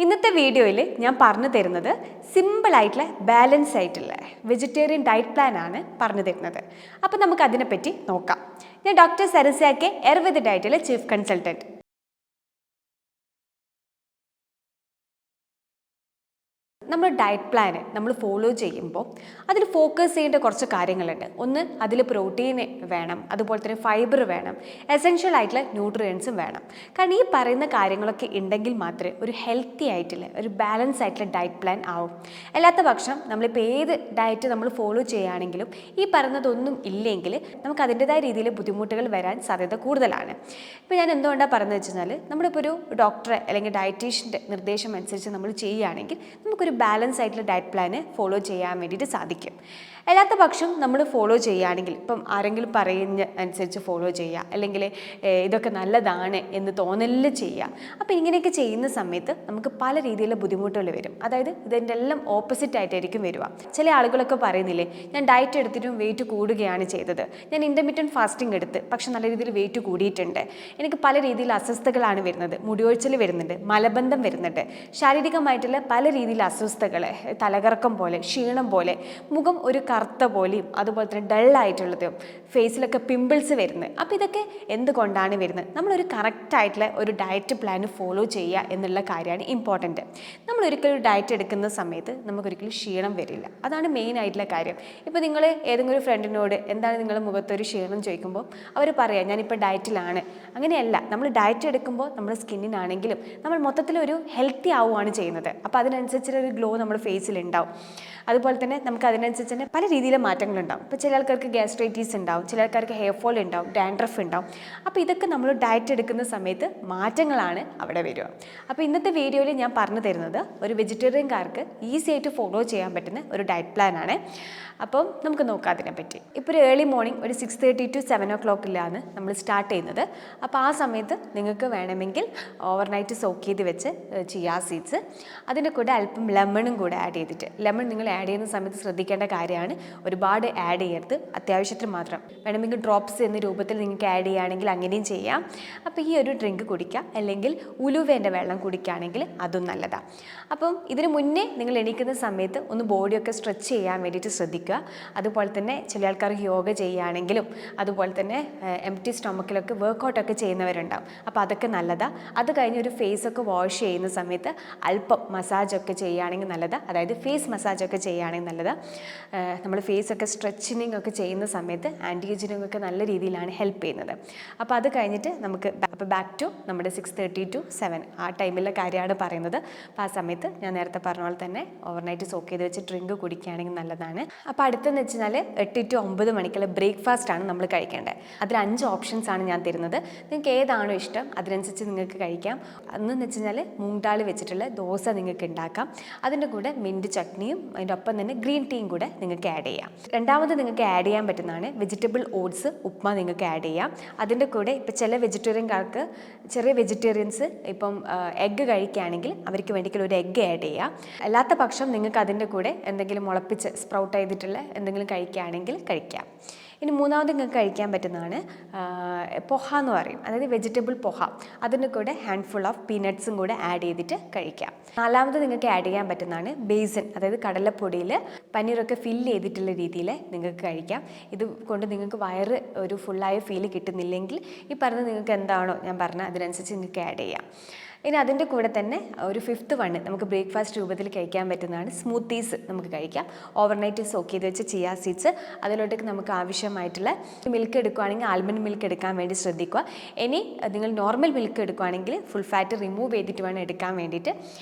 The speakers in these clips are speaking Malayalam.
ഇന്നത്തെ വീഡിയോയിൽ ഞാൻ പറഞ്ഞു തരുന്നത് സിമ്പിളായിട്ടുള്ള ബാലൻസ് ആയിട്ടുള്ള വെജിറ്റേറിയൻ ഡയറ്റ് പ്ലാൻ ആണ് പറഞ്ഞു തരുന്നത്. അപ്പോൾ നമുക്ക് അതിനെപ്പറ്റി നോക്കാം. ഞാൻ doctor Sarasya K Ayurveda ഡയറ്റിലെ chief consultant. നമ്മൾ ഡയറ്റ് പ്ലാൻ നമ്മൾ ഫോളോ ചെയ്യുമ്പോൾ അതിൽ ഫോക്കസ് ചെയ്യേണ്ട കുറച്ച് കാര്യങ്ങളുണ്ട്. ഒന്ന്, അതിൽ പ്രോട്ടീൻ വേണം, അതുപോലെ തന്നെ ഫൈബർ വേണം, എസെൻഷ്യൽ ആയിട്ടുള്ള ന്യൂട്രിയൻസും വേണം. കാരണം ഈ പറയുന്ന കാര്യങ്ങളൊക്കെ ഉണ്ടെങ്കിൽ മാത്രമേ ഒരു ഹെൽത്തി ആയിട്ടുള്ള ഒരു ബാലൻസ് ആയിട്ടുള്ള ഡയറ്റ് പ്ലാൻ ആവും. അല്ലാത്ത പക്ഷം നമ്മളിപ്പോൾ ഏത് ഡയറ്റ് നമ്മൾ ഫോളോ ചെയ്യുകയാണെങ്കിലും ഈ പറയുന്നതൊന്നും ഇല്ലെങ്കിൽ നമുക്ക് അതിൻ്റെതായ രീതിയിൽ ബുദ്ധിമുട്ടുകൾ വരാൻ സാധ്യത കൂടുതലാണ്. ഇപ്പോൾ ഞാൻ എന്തുകൊണ്ടാണ് പറയുന്നത് വെച്ച് കഴിഞ്ഞാൽ, നമ്മളിപ്പോൾ ഒരു ഡോക്ടറെ അല്ലെങ്കിൽ ഡയറ്റീഷ്യൻ്റെ നിർദ്ദേശം അനുസരിച്ച് നമ്മൾ ചെയ്യുകയാണെങ്കിൽ നമുക്കൊരു ബാലൻസ് ആയിട്ടുള്ള ഡയറ്റ് പ്ലാന് ഫോളോ ചെയ്യാൻ വേണ്ടിയിട്ട് സാധിക്കും. അല്ലാത്ത പക്ഷം നമ്മൾ ഫോളോ ചെയ്യുകയാണെങ്കിൽ, ഇപ്പം ആരെങ്കിലും പറയുന്ന അനുസരിച്ച് ഫോളോ ചെയ്യുക, അല്ലെങ്കിൽ ഇതൊക്കെ നല്ലതാണ് എന്ന് തോന്നല് ചെയ്യുക. അപ്പോൾ ഇങ്ങനെയൊക്കെ ചെയ്യുന്ന സമയത്ത് നമുക്ക് പല രീതിയിലുള്ള ബുദ്ധിമുട്ടുകൾ വരും. അതായത് ഇതിൻ്റെ എല്ലാം ഓപ്പോസിറ്റ് ആയിട്ടായിരിക്കും വരിക. ചില ആളുകളൊക്കെ പറയുന്നില്ലേ, ഞാൻ ഡയറ്റ് എടുത്തിട്ടും വെയിറ്റ് കൂടുകയാണ് ചെയ്തത്, ഞാൻ ഇൻ്റർമീഡിയറ്റ് ഫാസ്റ്റിംഗ് എടുത്ത് പക്ഷെ നല്ല രീതിയിൽ വെയിറ്റ് കൂടിയിട്ടുണ്ട്, എനിക്ക് പല രീതിയിൽ അസ്വസ്ഥതകളാണ് വരുന്നത്, മുടിയൊഴിച്ചിൽ വരുന്നുണ്ട്, മലബന്ധം വരുന്നുണ്ട്, ശാരീരികമായിട്ടുള്ള പല രീതിയിൽ അസ്വസ്ഥതകൾ, തലകറക്കം പോലെ, ക്ഷീണം പോലെ, മുഖം ഒരു കറുത്ത പോലെയും അതുപോലെ തന്നെ ഡള്ളായിട്ടുള്ളതും, ഫേസിലൊക്കെ പിമ്പിൾസ് വരുന്നത്. അപ്പോൾ ഇതൊക്കെ എന്തുകൊണ്ടാണ് വരുന്നത്? നമ്മളൊരു കറക്റ്റായിട്ടുള്ള ഒരു ഡയറ്റ് പ്ലാൻ ഫോളോ ചെയ്യുക എന്നുള്ള കാര്യമാണ് ഇമ്പോർട്ടൻറ്റ്. നമ്മൾ ഒരിക്കലും ഒരു ഡയറ്റ് എടുക്കുന്ന സമയത്ത് നമുക്കൊരിക്കലും ക്ഷീണം വരില്ല. അതാണ് മെയിൻ ആയിട്ടുള്ള കാര്യം. ഇപ്പോൾ നിങ്ങൾ ഏതെങ്കിലും ഒരു ഫ്രണ്ടിനോട് എന്താണ് നിങ്ങളുടെ മുഖത്തൊരു ക്ഷീണം ചോദിക്കുമ്പോൾ അവർ പറയാം ഞാനിപ്പോൾ ഡയറ്റിലാണ്. അങ്ങനെയല്ല, നമ്മൾ ഡയറ്റ് എടുക്കുമ്പോൾ നമ്മുടെ സ്കിന്നിനാണെങ്കിലും നമ്മൾ മൊത്തത്തിലൊരു ഹെൽത്തി ആവുകയാണ് ചെയ്യുന്നത്. അപ്പോൾ അതിനനുസരിച്ചുള്ളൊരു ഗ്ലോ നമ്മുടെ ഫേസിലുണ്ടാവും. അതുപോലെ തന്നെ നമുക്ക് അതിനനുസരിച്ച് തന്നെ പല രീതിയിലെ മാറ്റങ്ങളുണ്ടാവും. ഇപ്പോൾ ചില ആൾക്കാർക്ക് ഗ്യാസ്ട്രൈറ്റീസ് ഉണ്ടാവും, ചില ആൾക്കാർക്ക് ഹെയർ ഫോൾ ഉണ്ടാവും, ഡാൻഡ്രഫ് ഉണ്ടാവും. അപ്പോൾ ഇതൊക്കെ നമ്മൾ ഡയറ്റ് എടുക്കുന്ന സമയത്ത് മാറ്റങ്ങളാണ് അവിടെ വരിക. അപ്പോൾ ഇന്നത്തെ വീഡിയോയിൽ ഞാൻ പറഞ്ഞു തരുന്നത് ഒരു വെജിറ്റേറിയൻകാർക്ക് ഈസി ആയിട്ട് ഫോളോ ചെയ്യാൻ പറ്റുന്ന ഒരു ഡയറ്റ് പ്ലാൻ ആണ്. അപ്പം നമുക്ക് നോക്കാം അതിനെപ്പറ്റി. ഇപ്പോൾ ഒരു ഏർലി മോർണിംഗ് ഒരു 6:30 to 7 o'clock നമ്മൾ സ്റ്റാർട്ട് ചെയ്യുന്നത്. അപ്പോൾ ആ സമയത്ത് നിങ്ങൾക്ക് വേണമെങ്കിൽ ഓവർനൈറ്റ് സോക്ക് ചെയ്ത് വെച്ച് ചിയാ സീഡ്സ്, അതിൻ്റെ കൂടെ അല്പം ലെമണും കൂടെ ആഡ് ചെയ്തിട്ട്, ലെമൺ നിങ്ങൾ ആഡ് ചെയ്യുന്ന സമയത്ത് ശ്രദ്ധിക്കേണ്ട കാര്യമാണ്, ഒരുപാട് ആഡ് ചെയ്യരുത്, അത്യാവശ്യത്തിന് മാത്രം. വേണമെങ്കിൽ ഡ്രോപ്സ് എന്ന രൂപത്തിൽ നിങ്ങൾക്ക് ആഡ് ചെയ്യുകയാണെങ്കിൽ അങ്ങനെയും ചെയ്യാം. അപ്പോൾ ഈ ഒരു ഡ്രിങ്ക് കുടിക്കുക, അല്ലെങ്കിൽ ഉലുവേൻ്റെ വെള്ളം കുടിക്കുകയാണെങ്കിൽ അതും നല്ലതാണ്. അപ്പം ഇതിന് മുന്നേ നിങ്ങൾ എണീക്കുന്ന സമയത്ത് ഒന്ന് ബോഡിയൊക്കെ സ്ട്രെച്ച് ചെയ്യാൻ വേണ്ടിയിട്ട് ശ്രദ്ധിക്കുക. അതുപോലെ തന്നെ ചില ആൾക്കാർക്ക് യോഗ ചെയ്യുകയാണെങ്കിലും അതുപോലെ തന്നെ എംപ്റ്റി സ്റ്റൊമക്കിലൊക്കെ വർക്കൗട്ടൊക്കെ ചെയ്യുന്നവരുണ്ടാവും. അപ്പോൾ അതൊക്കെ നല്ലതാണ്. അത് കഴിഞ്ഞ് ഒരു ഫേസൊക്കെ വാഷ് ചെയ്യുന്ന സമയത്ത് അല്പം മസാജൊക്കെ ചെയ്യുകയാണെങ്കിൽ നല്ലതാണ്. അതായത് ഫേസ് മസാജൊക്കെ ചെയ്യുകയാണെങ്കിൽ നല്ലതാണ്. നമ്മൾ ഫേസൊക്കെ സ്ട്രെച്ചിങ് ഒക്കെ ചെയ്യുന്ന സമയത്ത് ആൻറ്റി ഏജിങ് ഒക്കെ നല്ല രീതിയിലാണ് ഹെൽപ്പ് ചെയ്യുന്നത്. അപ്പോൾ അത് കഴിഞ്ഞിട്ട് നമുക്ക് ബാക്ക് ടു നമ്മുടെ 6:30 to 7 ആ ടൈമിലെ കാര്യമാണ് പറയുന്നത്. അപ്പോൾ ആ സമയത്ത് ഞാൻ നേരത്തെ പറഞ്ഞ പോലെ തന്നെ ഓവർനൈറ്റ് സോക്ക് ചെയ്ത് വെച്ച് ഡ്രിങ്ക് കുടിക്കുകയാണെങ്കിൽ നല്ലതാണ്. അപ്പോൾ അടുത്തെന്ന് വെച്ച് കഴിഞ്ഞാൽ 8 to 9 മണിക്കുള്ള ബ്രേക്ക്ഫാസ്റ്റാണ് നമ്മൾ കഴിക്കേണ്ടത്. അതിൽ 5 ഓപ്ഷൻസ് ആണ് ഞാൻ തരുന്നത്. നിങ്ങൾക്ക് ഏതാണോ ഇഷ്ടം അതിനനുസരിച്ച് നിങ്ങൾക്ക് കഴിക്കാം. അതെന്ന് വെച്ച് കഴിഞ്ഞാൽ മൂങ് ദാൽ വെച്ചിട്ടുള്ള ദോശ നിങ്ങൾക്ക് ഉണ്ടാക്കാം. അതിൻ്റെ കൂടെ മിൻറ്റ് ചട്നിയും അതിൻ്റെ ഒപ്പം തന്നെ ഗ്രീൻ ടീയും കൂടെ നിങ്ങൾക്ക് ആഡ് ചെയ്യാം. രണ്ടാമത് നിങ്ങൾക്ക് ആഡ് ചെയ്യാൻ പറ്റുന്നതാണ് വെജിറ്റബിൾ ഓട്സ് ഉപ്മ നിങ്ങൾക്ക് ആഡ് ചെയ്യാം. അതിൻ്റെ കൂടെ ഇപ്പോൾ ചില വെജിറ്റേറിയൻകാർക്ക്, ചെറിയ വെജിറ്റേറിയൻസ് ഇപ്പം എഗ്ഗ് കഴിക്കുകയാണെങ്കിൽ അവർക്ക് വേണ്ടിയിട്ടുള്ള ഒരു എഗ്ഗ് ആഡ് ചെയ്യാം. അല്ലാത്ത പക്ഷം നിങ്ങൾക്ക് അതിൻ്റെ കൂടെ എന്തെങ്കിലും മുളപ്പിച്ച് സ്പ്രൗട്ട് ചെയ്തിട്ടുള്ള എന്തെങ്കിലും കഴിക്കുകയാണെങ്കിൽ കഴിക്കാം. ഇനി മൂന്നാമത് നിങ്ങൾക്ക് കഴിക്കാൻ പറ്റുന്നതാണ് പൊഹ എന്ന് പറയും, അതായത് വെജിറ്റബിൾ പൊഹ. അതിൻ്റെ കൂടെ ഹാൻഡ്ഫുൾ ഓഫ് പീനട്ട്സും കൂടെ ആഡ് ചെയ്തിട്ട് കഴിക്കാം. നാലാമത് നിങ്ങൾക്ക് ആഡ് ചെയ്യാൻ പറ്റുന്നതാണ് ബേസൻ, അതായത് കടലപ്പൊടിയിൽ പനീറൊക്കെ ഫില്ല് ചെയ്തിട്ടുള്ള രീതിയിൽ നിങ്ങൾക്ക് കഴിക്കാം. ഇത് കൊണ്ട് നിങ്ങൾക്ക് വയറ് ഒരു ഫുള്ളായ ഫീൽ കിട്ടുന്നില്ലെങ്കിൽ ഈ പറഞ്ഞത് നിങ്ങൾക്ക് എന്താണോ ഞാൻ പറഞ്ഞത് അതിനനുസരിച്ച് നിങ്ങൾക്ക് ആഡ് ചെയ്യാം. ഇനി അതിൻ്റെ കൂടെ തന്നെ ഒരു 5th വൺ നമുക്ക് ബ്രേക്ക്ഫാസ്റ്റ് രൂപത്തിൽ കഴിക്കാൻ പറ്റുന്നതാണ് സ്മൂത്തീസ് നമുക്ക് കഴിക്കാം. ഓവർനൈറ്റ് സോക്ക് ചെയ്ത് വെച്ച് ചിയാ സീഡ്സ്, അതിലോട്ടേക്ക് നമുക്ക് ആവശ്യമായിട്ടുള്ള മിൽക്ക് എടുക്കുകയാണെങ്കിൽ ആൽമണ്ട് മിൽക്ക് എടുക്കാൻ വേണ്ടി ശ്രദ്ധിക്കുക. ഇനി നിങ്ങൾ നോർമൽ മിൽക്ക് എടുക്കുകയാണെങ്കിൽ ഫുൾ ഫാറ്റ് റിമൂവ് ചെയ്തിട്ട് വേണം എടുക്കാൻ വേണ്ടിയിട്ട്.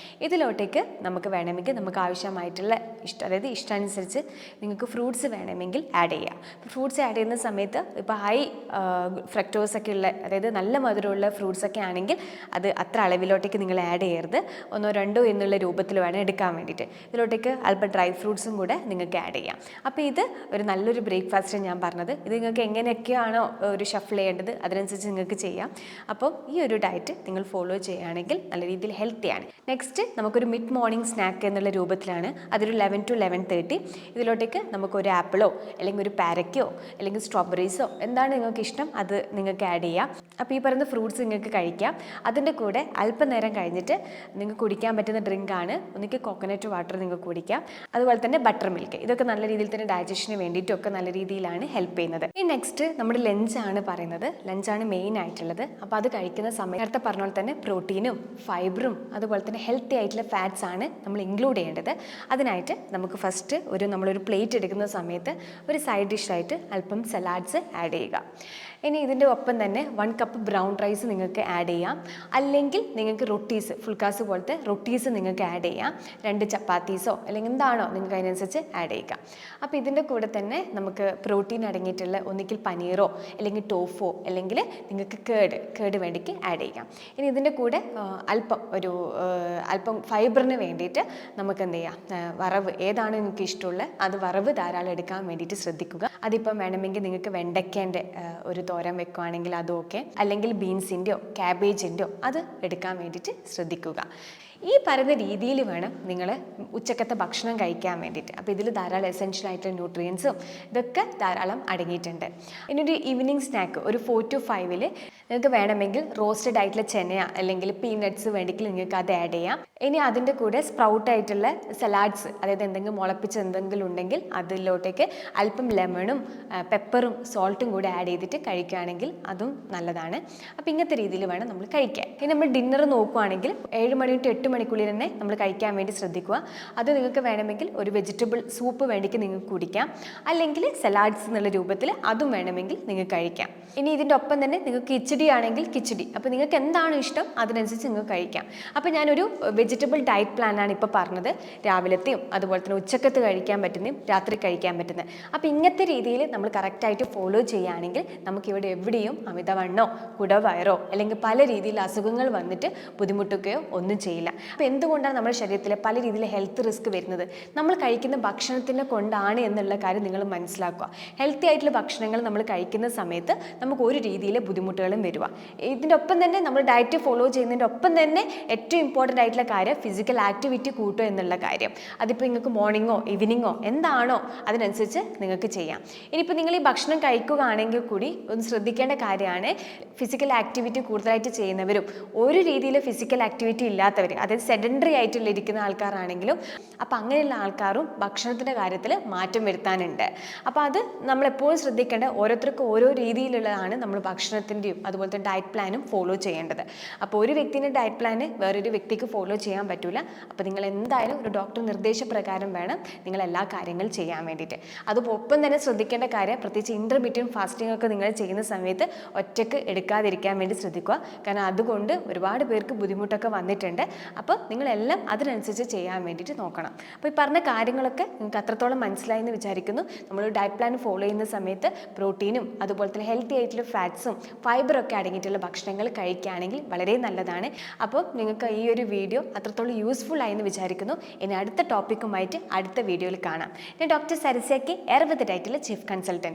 ഇതിലോട്ടേക്ക് നമുക്ക് വേണമെങ്കിൽ നമുക്ക് ആവശ്യമായിട്ടുള്ള അതായത് ഇഷ്ടാനുസരിച്ച് നിങ്ങൾക്ക് ഫ്രൂട്ട്സ് വേണമെങ്കിൽ ആഡ് ചെയ്യാം. ഫ്രൂട്ട്സ് ആഡ് ചെയ്യുന്ന സമയത്ത് ഇപ്പോൾ ഹൈ ഫ്രക്ടോസ് ഒക്കെ ഉള്ള, അതായത് നല്ല മധുരമുള്ള ഫ്രൂട്ട്സ് ഒക്കെ ആണെങ്കിൽ അത് അത്ര അളവിലോട്ടേക്ക് നിങ്ങൾ ആഡ് ചെയ്യരുത്. 1 or 2 എന്നുള്ള രൂപത്തിൽ വേണം എടുക്കാൻ വേണ്ടിയിട്ട്. ഇതിലോട്ടേക്ക് അല്പം ഡ്രൈ ഫ്രൂട്ട്സും കൂടെ നിങ്ങൾക്ക് ആഡ് ചെയ്യാം. അപ്പോൾ ഇത് ഒരു നല്ലൊരു ബ്രേക്ക്ഫാസ്റ്റ് ഞാൻ പറഞ്ഞത്. ഇത് നിങ്ങൾക്ക് എങ്ങനെയൊക്കെയാണോ ഒരു ഷഫിൾ ചെയ്യേണ്ടത് അതിനനുസരിച്ച് നിങ്ങൾക്ക് ചെയ്യാം. അപ്പം ഈ ഒരു ഡയറ്റ് നിങ്ങൾ ഫോളോ ചെയ്യുകയാണെങ്കിൽ നല്ല രീതിയിൽ ഹെൽത്തിയാണ്. നെക്സ്റ്റ് നമുക്കൊരു മിഡ് മോർണിംഗ് സ്നാക്ക് എന്നുള്ള രൂപത്തിലാണ്. അതൊരു 11 to 11:30. ഇതിലോട്ടേക്ക് നമുക്കൊരു ആപ്പിളോ അല്ലെങ്കിൽ ഒരു പാരക്കോ അല്ലെങ്കിൽ സ്ട്രോബെറീസോ എന്താണ് നിങ്ങൾക്ക് ഇഷ്ടം അത് നിങ്ങൾക്ക് ആഡ് ചെയ്യാം. അപ്പോൾ ഈ പറയുന്ന ഫ്രൂട്ട്സ് നിങ്ങൾക്ക് കഴിക്കാം. അതിൻ്റെ കൂടെ അല്പം അല്പനേരം കഴിഞ്ഞിട്ട് നിങ്ങൾക്ക് കുടിക്കാൻ പറ്റുന്ന ഡ്രിങ്കാണ്. ഒന്നിക്ക് കോക്കനട്ട് വാട്ടർ നിങ്ങൾക്ക് കുടിക്കാം, അതുപോലെ തന്നെ ബട്ടർ മിൽക്ക്. ഇതൊക്കെ നല്ല രീതിയിൽ തന്നെ ഡൈജഷന് വേണ്ടിയിട്ടൊക്കെ നല്ല രീതിയിലാണ് ഹെൽപ്പ് ചെയ്യുന്നത്. ഈ നെക്സ്റ്റ് നമ്മുടെ ലഞ്ചാണ് പറയുന്നത്. ലഞ്ചാണ് മെയിൻ ആയിട്ടുള്ളത്. അപ്പോൾ അത് കഴിക്കുന്ന സമയം നേരത്തെ പറഞ്ഞ പോലെ തന്നെ പ്രോട്ടീനും ഫൈബറും അതുപോലെ തന്നെ ഹെൽത്തി ആയിട്ടുള്ള ഫാറ്റ്സ് ആണ് നമ്മൾ ഇൻക്ലൂഡ് ചെയ്യേണ്ടത്. അതിനായിട്ട് നമുക്ക് ഫസ്റ്റ് നമ്മളൊരു പ്ലേറ്റ് എടുക്കുന്ന സമയത്ത് ഒരു സൈഡ് ഡിഷായിട്ട് അല്പം സലാഡ്സ് ആഡ് ചെയ്യുക. ഇനി ഇതിൻ്റെ ഒപ്പം തന്നെ 1 കപ്പ് ബ്രൗൺ റൈസ് നിങ്ങൾക്ക് ആഡ് ചെയ്യാം, അല്ലെങ്കിൽ നിങ്ങൾക്ക് റൊട്ടീസ്, ഫുൾക്കാസ് പോലത്തെ റൊട്ടീസ് നിങ്ങൾക്ക് ആഡ് ചെയ്യാം. 2 ചപ്പാത്തീസോ അല്ലെങ്കിൽ എന്താണോ നിങ്ങൾക്ക് അതിനനുസരിച്ച് ആഡ് ചെയ്യുക. അപ്പോൾ ഇതിൻ്റെ കൂടെ തന്നെ നമുക്ക് പ്രോട്ടീൻ അടങ്ങിയിട്ടുള്ള ഒന്നിക്കിൽ പനീറോ അല്ലെങ്കിൽ ടോഫോ അല്ലെങ്കിൽ നിങ്ങൾക്ക് കേട് വേണ്ടിക്ക് ആഡ് ചെയ്യാം. ഇനി ഇതിൻ്റെ കൂടെ അല്പം ഫൈബറിന് വേണ്ടിയിട്ട് നമുക്ക് എന്ത് ചെയ്യാം, വറവ് ഏതാണ് നിങ്ങൾക്ക് ഇഷ്ടമുള്ളത് അത് വറവ് ധാരാളം എടുക്കാൻ വേണ്ടിയിട്ട് ശ്രദ്ധിക്കുക. അതിപ്പം വേണമെങ്കിൽ നിങ്ങൾക്ക് വെണ്ടയ്ക്കേൻ്റെ ഒരു തോരൻ വെക്കുകയാണെങ്കിൽ അതും ഓക്കെ, അല്ലെങ്കിൽ ബീൻസിൻ്റെയോ ക്യാബേജിൻ്റെയോ അത് എടുക്കാൻ വേണ്ടിയിട്ട് ശ്രദ്ധിക്കുക. ഈ പറയുന്ന രീതിയിൽ വേണം നിങ്ങൾ ഉച്ചക്കത്തെ ഭക്ഷണം കഴിക്കാൻ വേണ്ടിയിട്ട്. അപ്പോൾ ഇതിൽ ധാരാളം എസെൻഷ്യൽ ആയിട്ടുള്ള ന്യൂട്രിയൻസും ഇതൊക്കെ ധാരാളം അടങ്ങിയിട്ടുണ്ട്. ഇനി ഒരു ഈവനിങ് സ്നാക്ക് ഒരു 4 to 5 നിങ്ങൾക്ക് വേണമെങ്കിൽ റോസ്റ്റഡ് ആയിട്ടുള്ള ചെനയ അല്ലെങ്കിൽ പീനട്ട്സ് വേണമെങ്കിൽ നിങ്ങൾക്ക് അത് ആഡ് ചെയ്യാം. ഇനി അതിൻ്റെ കൂടെ സ്പ്രൗട്ട് ആയിട്ടുള്ള സലാഡ്സ്, അതായത് എന്തെങ്കിലും മുളപ്പിച്ച് എന്തെങ്കിലും ഉണ്ടെങ്കിൽ അതിലോട്ടേക്ക് അല്പം ലെമണും പെപ്പറും സോൾട്ടും കൂടെ ആഡ് ചെയ്തിട്ട് കഴിക്കുകയാണെങ്കിൽ അതും നല്ലതാണ്. അപ്പോൾ ഇങ്ങനത്തെ രീതിയിൽ വേണം നമ്മൾ കഴിക്കാൻ. ഇനി നമ്മൾ ഡിന്നർ നോക്കുകയാണെങ്കിൽ 7 മണി to 8 മണിക്കുള്ളിൽ തന്നെ നമ്മൾ കഴിക്കാൻ വേണ്ടി ശ്രദ്ധിക്കുക. അത് നിങ്ങൾക്ക് വേണമെങ്കിൽ ഒരു വെജിറ്റബിൾ സൂപ്പ് വേണ്ടിക്ക് നിങ്ങൾക്ക് കുടിക്കാം, അല്ലെങ്കിൽ സലാഡ്സ് എന്നുള്ള രൂപത്തിൽ അതും വേണമെങ്കിൽ നിങ്ങൾക്ക് കഴിക്കാം. ഇനി ഇതിൻ്റെ ഒപ്പം തന്നെ നിങ്ങൾക്ക് കിച്ചടി ആണെങ്കിൽ കിച്ചടി, അപ്പോൾ നിങ്ങൾക്ക് എന്താണ് ഇഷ്ടം അതിനനുസരിച്ച് നിങ്ങൾക്ക് കഴിക്കാം. അപ്പോൾ ഞാനൊരു വെജിറ്റബിൾ ഡയറ്റ് പ്ലാനാണ് ഇപ്പോൾ പറഞ്ഞത്. രാവിലത്തെയും അതുപോലെ തന്നെ ഉച്ചക്കത്ത് കഴിക്കാൻ പറ്റുന്നതും രാത്രി കഴിക്കാൻ പറ്റുന്നത്. അപ്പോൾ ഇങ്ങനത്തെ രീതിയിൽ നമ്മൾ കറക്റ്റായിട്ട് ഫോളോ ചെയ്യുകയാണെങ്കിൽ നമുക്കിവിടെ എവിടെയും അമിതവണ്ണോ കുടവയറോ അല്ലെങ്കിൽ പല രീതിയിൽ അസുഖങ്ങൾ വന്നിട്ട് ബുദ്ധിമുട്ടുകയോ ഒന്നും ചെയ്യില്ല. അപ്പോൾ എന്തുകൊണ്ടാണ് നമ്മുടെ ശരീരത്തിൽ പല രീതിയിൽ ഹെൽത്ത് റിസ്ക് വരുന്നത്? നമ്മൾ കഴിക്കുന്ന ഭക്ഷണത്തിനെ കൊണ്ടാണ് എന്നുള്ള കാര്യം നിങ്ങൾ മനസ്സിലാക്കുക. ഹെൽത്തി ആയിട്ടുള്ള ഭക്ഷണങ്ങൾ നമ്മൾ കഴിക്കുന്ന സമയത്ത് നമുക്ക് ഒരു രീതിയിലെ ബുദ്ധിമുട്ടുകളും വരിക. ഇതിൻ്റെ ഒപ്പം തന്നെ നമ്മൾ ഡയറ്റ് ഫോളോ ചെയ്യുന്നതിൻ്റെ ഒപ്പം തന്നെ ഏറ്റവും ഇമ്പോർട്ടൻ്റ് ആയിട്ടുള്ള കാര്യം ഫിസിക്കൽ ആക്ടിവിറ്റി കൂട്ടുക എന്നുള്ള കാര്യം. അതിപ്പോൾ നിങ്ങൾക്ക് മോർണിംഗോ ഈവനിങ്ങോ എന്താണോ അതിനനുസരിച്ച് നിങ്ങൾക്ക് ചെയ്യാം. ഇനിയിപ്പോൾ നിങ്ങൾ ഈ ഭക്ഷണം കഴിക്കുകയാണെങ്കിൽ കൂടി ഒന്ന് ശ്രദ്ധിക്കേണ്ട കാര്യമാണ്, ഫിസിക്കൽ ആക്ടിവിറ്റി കൂടുതലായിട്ട് ചെയ്യുന്നവരും ഒരു രീതിയിൽ ഫിസിക്കൽ ആക്ടിവിറ്റി ഇല്ലാത്തവർ, അതായത് സെഡൻഡറി ആയിട്ടുള്ള ഇരിക്കുന്ന ആൾക്കാരാണെങ്കിലും അപ്പോൾ അങ്ങനെയുള്ള ആൾക്കാരും ഭക്ഷണത്തിൻ്റെ കാര്യത്തിൽ മാറ്റം വരുത്താനുണ്ട്. അപ്പോൾ അത് നമ്മളെപ്പോഴും ശ്രദ്ധിക്കേണ്ട, ഓരോരുത്തർക്കും ഓരോ രീതിയിലുള്ളതാണ് നമ്മൾ ഭക്ഷണത്തിൻ്റെയും അതുപോലെ തന്നെ ഡയറ്റ് പ്ലാനും ഫോളോ ചെയ്യേണ്ടത്. അപ്പോൾ ഒരു വ്യക്തിൻ്റെ ഡയറ്റ് പ്ലാന് വേറൊരു വ്യക്തിക്ക് ഫോളോ ചെയ്യാൻ പറ്റില്ല. അപ്പോൾ നിങ്ങൾ എന്തായാലും ഒരു ഡോക്ടർ നിർദ്ദേശപ്രകാരം വേണം നിങ്ങൾ എല്ലാ കാര്യങ്ങളും ചെയ്യാൻ വേണ്ടിയിട്ട്. ഒപ്പം തന്നെ ശ്രദ്ധിക്കേണ്ട കാര്യം, പ്രത്യേകിച്ച് ഇൻ്റർമീഡിയറ്റ് ഫാസ്റ്റിംഗ് ഒക്കെ നിങ്ങൾ ചെയ്യുന്ന സമയത്ത് ഒറ്റയ്ക്ക് എടുക്കാതിരിക്കാൻ വേണ്ടി ശ്രദ്ധിക്കുക. കാരണം അതുകൊണ്ട് ഒരുപാട് പേർക്ക് ബുദ്ധിമുട്ടൊക്കെ വന്നിട്ടുണ്ട്. അപ്പോൾ നിങ്ങളെല്ലാം അതിനനുസരിച്ച് ചെയ്യാൻ വേണ്ടിയിട്ട് നോക്കണം. അപ്പോൾ ഈ പറഞ്ഞ കാര്യങ്ങളൊക്കെ നിങ്ങൾക്ക് അത്രത്തോളം മനസ്സിലായി എന്ന് വിചാരിക്കുന്നു. നമ്മൾ ഡയറ്റ് പ്ലാൻ ഫോളോ ചെയ്യുന്ന സമയത്ത് പ്രോട്ടീനും അതുപോലെ തന്നെ ഹെൽത്തി ആയിട്ടുള്ള ഫാറ്റ്സും ഫൈബറൊക്കെ അടങ്ങിയിട്ടുള്ള ഭക്ഷണങ്ങൾ കഴിക്കുകയാണെങ്കിൽ വളരെ നല്ലതാണ്. അപ്പോൾ നിങ്ങൾക്ക് ഈ ഒരു വീഡിയോ അത്രത്തോളം യൂസ്ഫുൾ ആയി എന്ന് വിചാരിക്കുന്നു. ഇനി അടുത്ത ടോപ്പിക്കുമായിട്ട് അടുത്ത വീഡിയോയിൽ കാണാം. ഞാൻ doctor Sarasya K, Ayurveda ഡയറ്റിലെ chief consultant.